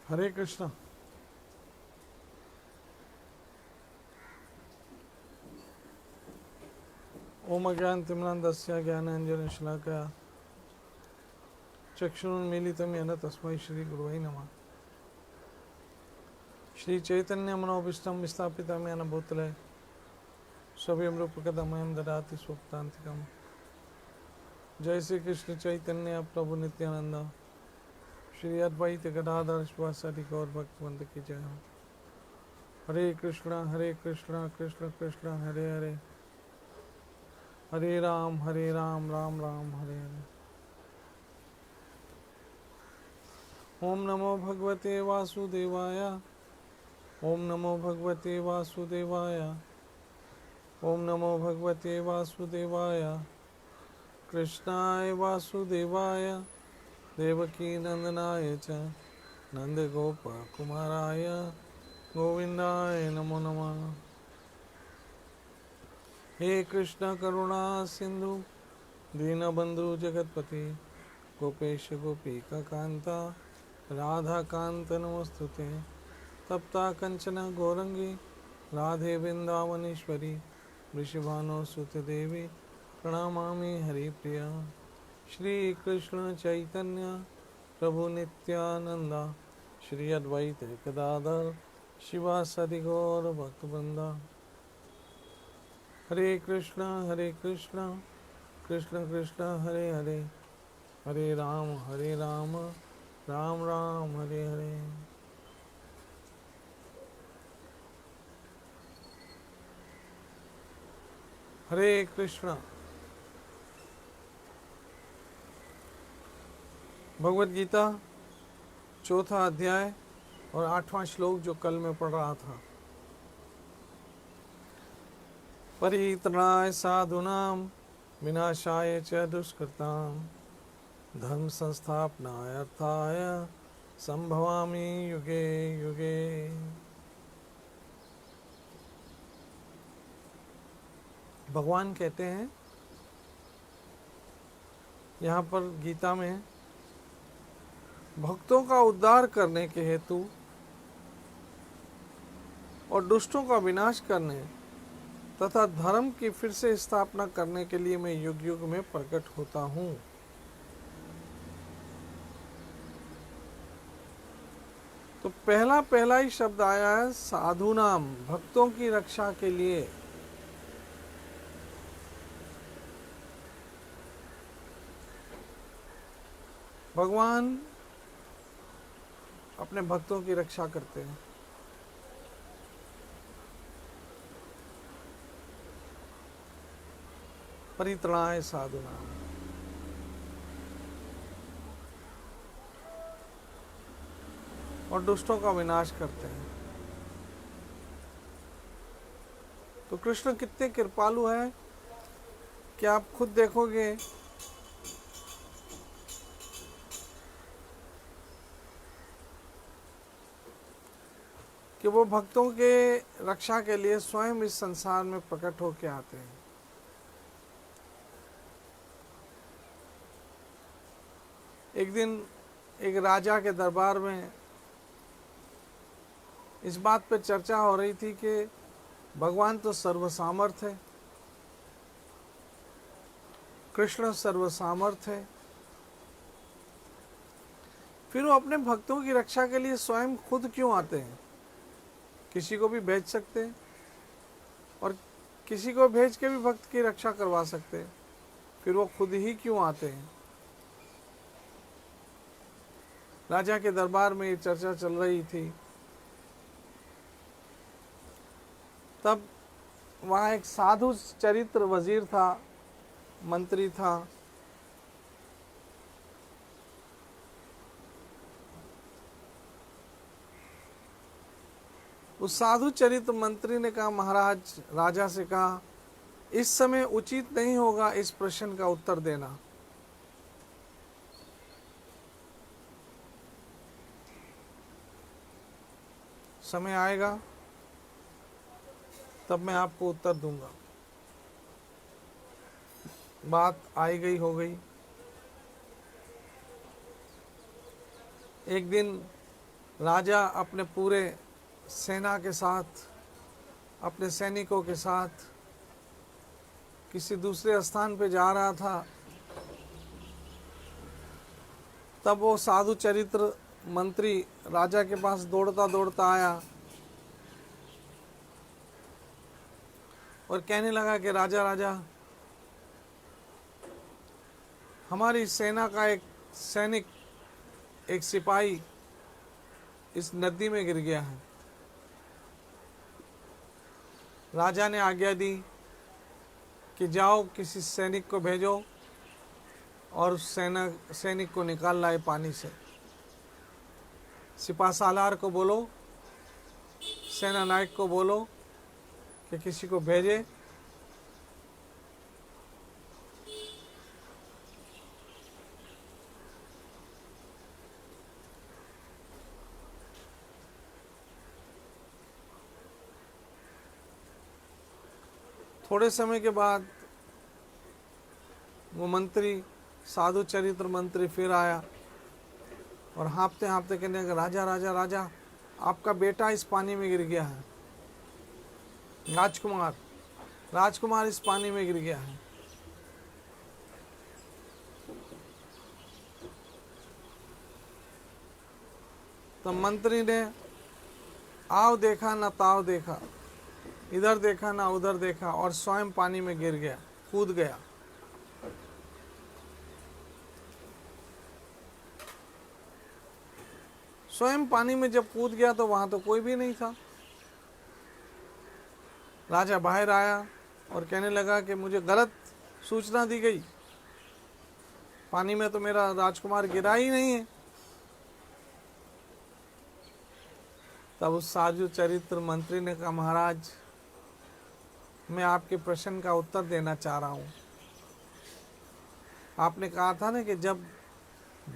हरे कृष्णा। ओम अज्ञानतिमिरान्धस्य ज्ञानाञ्जनशलाकया चक्षुरुन्मीलितं येन तस्मै श्रीगुरुवे नमः। श्रीचैतन्यमनोभीष्टं विस्थापितं येन भूतले स्वयं रूपकदमयं ददाति स्वपदान्तिकम्। जय श्री कृष्ण चैतन्य प्रभु नित्यानंद श्री अद्वैत गदाधर शिवासादि गौर भक्तवृंद की जय हो। हरे कृष्णा कृष्ण कृष्ण हरे हरे, हरे राम राम राम हरे हरे। ओम नमो भगवते वासुदेवाय, ओम नमो भगवते वासुदेवाय, ओम नमो भगवते वासुदेवाय। कृष्णाय वासुदेवाय देवकी नंदनाय च नंदगोपकुमाराय गोविंदाय नमो नमः। हे कृष्ण करुणा सिंधु दीनबंधु जगतपति गोपेश गोपिका कांता राधा कांत नमस्तुते। तप्ता कंचन गौरंगी राधे वृंदावनेश्वरी वृषभानुसुत देवी प्रणमामि हरिप्रिया। श्री कृष्ण चैतन्य प्रभु नित्यानंद श्री अद्वैत गदाधर शिवासादि गौर भक्तवृंदा। हरे कृष्ण कृष्ण कृष्ण हरे हरे, हरे राम राम राम हरे हरे। हरे कृष्ण। भगवत गीता चौथा अध्याय और 8वां श्लोक जो कल मैं पढ़ रहा था। परित्राणाय साधूनां विनाशाय च दुष्कृतां धर्म संस्थापनाय अर्थाय संभवामि युगे युगे। भगवान कहते हैं यहाँ पर गीता में भक्तों का उद्धार करने के हेतु और दुष्टों का विनाश करने तथा धर्म की फिर से स्थापना करने के लिए मैं युग युग में प्रकट होता हूँ। तो पहला ही शब्द आया है साधु नाम, भक्तों की रक्षा के लिए। भगवान अपने भक्तों की रक्षा करते हैं। परित्राणाय साधूनाम, और दुष्टों का विनाश करते हैं। तो कृष्ण कितने कृपालु हैं कि आप खुद देखोगे कि वो भक्तों के रक्षा के लिए स्वयं इस संसार में प्रकट होकर आते हैं। एक दिन एक राजा के दरबार में इस बात पर चर्चा हो रही थी कि भगवान तो सर्वसामर्थ है, कृष्ण सर्वसामर्थ है, फिर वो अपने भक्तों की रक्षा के लिए स्वयं खुद क्यों आते हैं? किसी को भी भेज सकते हैं और किसी को भेज के भी भक्त की रक्षा करवा सकते हैं, फिर वो खुद ही क्यों आते हैं? राजा के दरबार में ये चर्चा चल रही थी। तब वहाँ एक साधु चरित्र वजीर था, मंत्री था। उस साधु चरित्र मंत्री ने कहा, महाराज, राजा से कहा, इस समय उचित नहीं होगा इस प्रश्न का उत्तर देना। समय आएगा तब मैं आपको उत्तर दूंगा। बात आई गई हो गई। एक दिन राजा अपने पूरे सेना के साथ, अपने सैनिकों के साथ किसी दूसरे स्थान पे जा रहा था। तब वो साधु चरित्र मंत्री राजा के पास दौड़ता दौड़ता आया और कहने लगा कि राजा राजा, हमारी सेना का एक सैनिक, एक सिपाही इस नदी में गिर गया है। राजा ने आज्ञा दी कि जाओ किसी सैनिक को भेजो और उस सैनिक को निकाल लाए पानी से। सिपा सालार को बोलो, सेना नायक को बोलो कि किसी को भेजे। थोड़े समय के बाद वो मंत्री, साधु चरित्र मंत्री फिर आया और हाँफते हाँफते कहने लगा, राजा राजा राजा, आपका बेटा इस पानी में गिर गया है। राजकुमार राजकुमार इस पानी में गिर गया है। तो मंत्री ने आओ देखा ना ताव देखा, इधर देखा ना उधर देखा और स्वयं पानी में गिर गया, कूद गया। स्वयं पानी में जब कूद गया तो वहां तो कोई भी नहीं था। राजा बाहर आया और कहने लगा कि मुझे गलत सूचना दी गई, पानी में तो मेरा राजकुमार गिरा ही नहीं है। तब उस साधु चरित्र मंत्री ने कहा, महाराज, मैं आपके प्रश्न का उत्तर देना चाह रहा हूं। आपने कहा था ना कि जब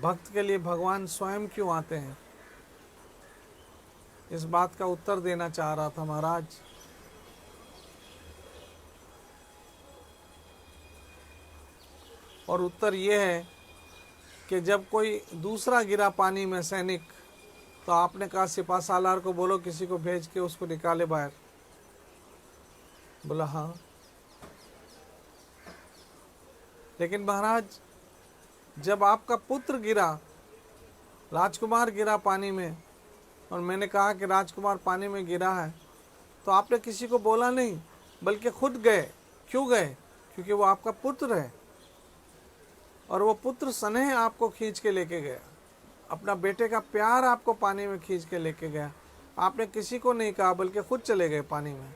भक्त के लिए भगवान स्वयं क्यों आते हैं, इस बात का उत्तर देना चाह रहा था महाराज। और उत्तर ये है कि जब कोई दूसरा गिरा पानी में सैनिक, तो आपने कहा सिपा सालार को बोलो किसी को भेज के उसको निकाले बाहर। बोला हाँ। लेकिन महाराज, जब आपका पुत्र गिरा, राजकुमार गिरा पानी में, और मैंने कहा कि राजकुमार पानी में गिरा है, तो आपने किसी को बोला नहीं बल्कि खुद गए। क्यों गए? क्योंकि वो आपका पुत्र है और वो पुत्र स्नेह आपको खींच के लेके गया, अपना बेटे का प्यार आपको पानी में खींच के लेके गया। आपने किसी को नहीं कहा बल्कि खुद चले गए पानी में।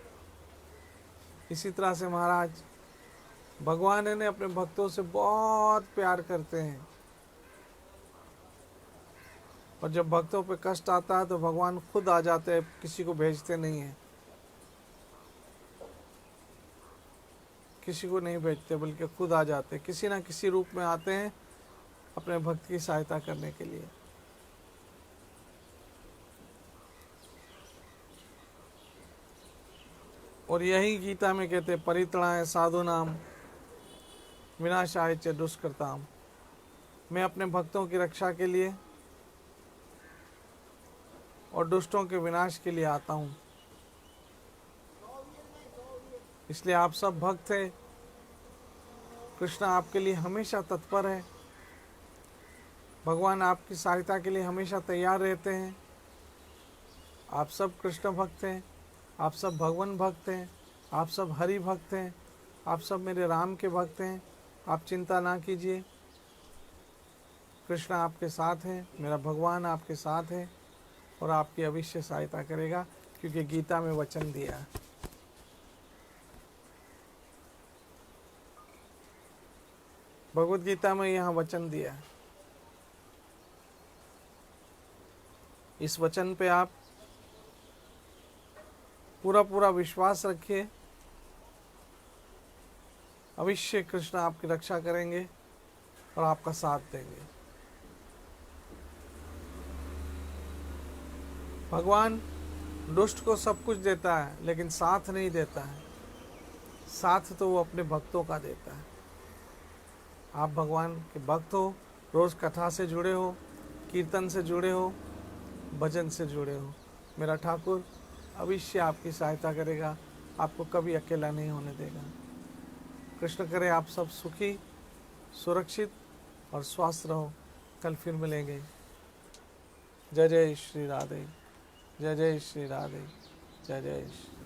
इसी तरह से महाराज, भगवान ने अपने भक्तों से बहुत प्यार करते हैं और जब भक्तों पे कष्ट आता है तो भगवान खुद आ जाते हैं, किसी को भेजते नहीं हैं, किसी को नहीं भेजते बल्कि खुद आ जाते, किसी ना किसी रूप में आते हैं अपने भक्त की सहायता करने के लिए। और यही गीता में कहते, परित्राणाय साधूनाम विनाशाय च दुष्कृताम। मैं अपने भक्तों की रक्षा के लिए और दुष्टों के विनाश के लिए आता हूँ। इसलिए आप सब भक्त हैं, कृष्ण आपके लिए हमेशा तत्पर है, भगवान आपकी सहायता के लिए हमेशा तैयार रहते हैं। आप सब कृष्ण भक्त हैं, आप सब भगवान भक्त हैं, आप सब हरि भक्त हैं, आप सब मेरे राम के भक्त हैं। आप चिंता ना कीजिए, कृष्ण आपके साथ हैं, मेरा भगवान आपके साथ है और आपकी अवश्य सहायता करेगा, क्योंकि गीता में वचन दिया है। भगवत गीता में यहाँ वचन दिया है। इस वचन पे आप पूरा पूरा विश्वास रखिए, अवश्य कृष्ण आपकी रक्षा करेंगे और आपका साथ देंगे। भगवान दुष्ट को सब कुछ देता है लेकिन साथ नहीं देता है, साथ तो वो अपने भक्तों का देता है। आप भगवान के भक्त हो, रोज कथा से जुड़े हो, कीर्तन से जुड़े हो, भजन से जुड़े हो। मेरा ठाकुर अवश्य आपकी सहायता करेगा, आपको कभी अकेला नहीं होने देगा। कृष्ण करे आप सब सुखी, सुरक्षित और स्वस्थ रहो। कल फिर मिलेंगे। जय जय श्री राधे, जय जय श्री राधे, जय जय श्री